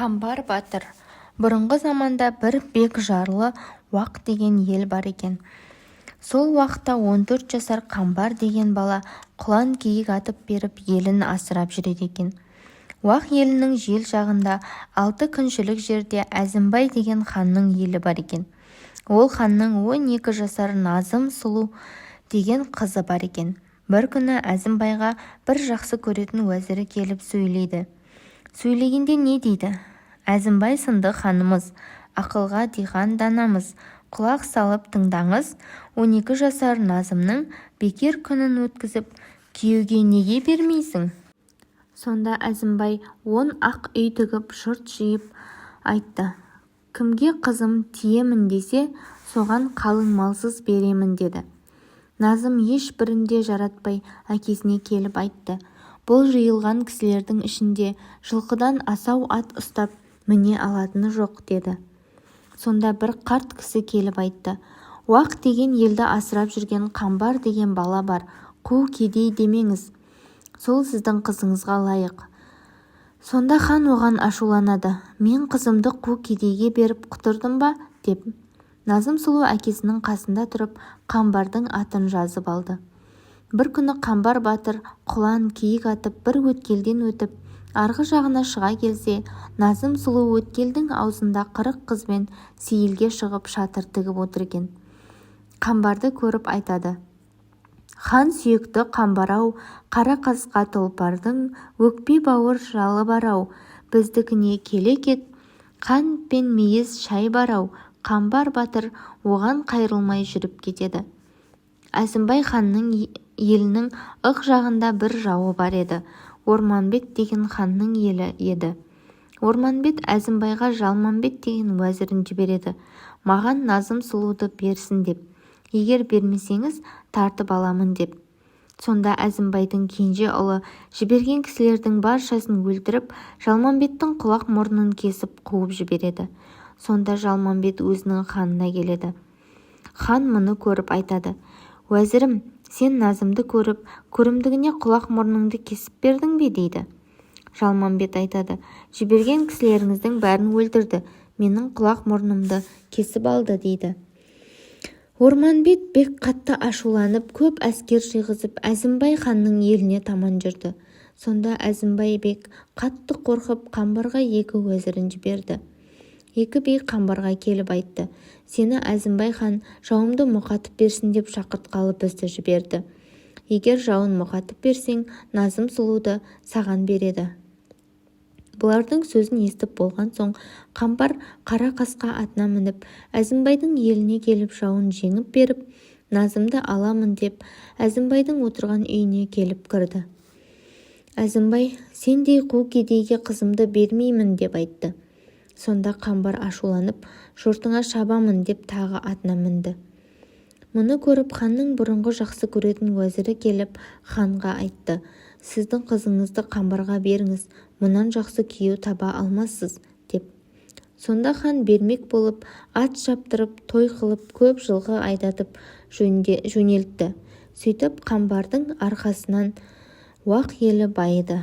Қамбар батыр. Бұрынғы заманда бір бек жарлы Уақ деген ел бар екен. Сол уақытта 14 жасар Қамбар деген бала құлан киік атып беріп елін асырап жүреді екен. Уақ елінің жел жағында 6 күншілік жерде Әзімбай деген ханның елі бар екен. Ол ханның 12 жасар Назым сұлу деген қызы бар екен. Бір күні Әзімбайға бір жақсы көретін уәзірі келіп сөйлейді. Сөйлегенде не дейді? Әзімбай сынды ханымыз, ақылға диқан данамыз, құлақ салып тыңдаңыз, 12 жасар Назымның бекер күнін өткізіп, күйеуге неге бермейсің? Сонда Әзімбай 10 ақ үй тігіп, жұрт жиып айтты. Кімге қызым тиемін десе, соған қалың малсыз беремін деді. Назым ешбірінде жаратпай әкесіне келіп айтты. Бұл жиылған кісілердің ішінде жылқыдан асау ат ұстап міне алатыны жоқ деді. Сонда бір қарт кісі келіп айтты. Уақ деген елді асырап жүрген Қамбар деген бала бар, қу кедей демеңіз. Сол сіздің қызыңызға лайық. Сонда хан оған ашуланады. Мен қызымды қу кедейге беріп құтырдым ба? деп. Назым сұлу әкесінің қасында тұрып Қамбардың атын жазып алды. Бір күні Қамбар батыр құлан киік атып бір өткелден өтіп, арғы жағына шыға келсе, Назым сұлу өткелдің аузында 40 қызбен сейілге шығып шатыр тігіп отыр екен. Қамбарды көріп айтады. Хан сүйекті Қамбар-ау, қара қасқа тұлпардың өкпе бауыр жалы бар-ау, біздікіне келе кет, қант пен мейіз шай бар-ау. Қамбар батыр оған қайрылмай жүріп кетеді. Әзімбай ханның елінің ық жағында бір жауы бар еді. Орманбет деген ханның елі еді. Орманбет Әзімбайға Жалманбет деген уәзірін жібереді. Маған Назым сұлуды берсін деп. Егер бермесеңіз тартып аламын деп. Сонда Әзімбайдың кенже ұлы жіберген кісілердің баршасын өлтіріп, Жалманбеттің құлақ мұрнын кесіп қуып жібереді. Сонда Жалманбет өзінің ханына келеді. Хан мұны көріп айтады. Уәзірім, сен Назымды көріп, көрімдігіне құлақ мұрныңды кесіп бердің бе дейді. Жалманбет айтады. Жіберген кісілеріңіздің бәрін өлтірді, менің құлақ мұрнымды кесіп алды дейді. Орманбет бек қатты ашуланып, көп әскер жиғызып, Әзімбай ханның еліне таман жүрді. Сонда Әзімбай бек қатты қорқып, Қамбарға 2 уәзірін жіберді. 2 би Қамбарға келіп айтты. Сені Әзімбай хан жауымды мұқатып берсін деп шақыртқалы бізді жіберді. Егер жауын мұқатып берсең, Назым сұлуды саған береді. Бұлардың сөзін естіп болған соң, Қамбар қара қасқа атына мініп, Әзімбайдың еліне келіп жауын жеңіп беріп, Назымды аламын деп, Әзімбайдың отырған үйіне келіп кірді. Әзімбай, сендей қу кедейге қызымды бермеймін деп айтты. Сонда Қамбар ашуланып, жұртыңа шабамын деп тағы атына мінді. Мұны көріп ханның бұрынғы жақсы көретін уәзірі келіп ханға айтты. Сіздің қызыңызды Қамбарға беріңіз, мұнан жақсы күйеу таба алмассыз деп. Сонда хан бермек болып, ат шаптырып, той қылып, көп жылғы айдатып жөнелтті. Сөйтіп Қамбардың арқасынан Уақ елі байыды.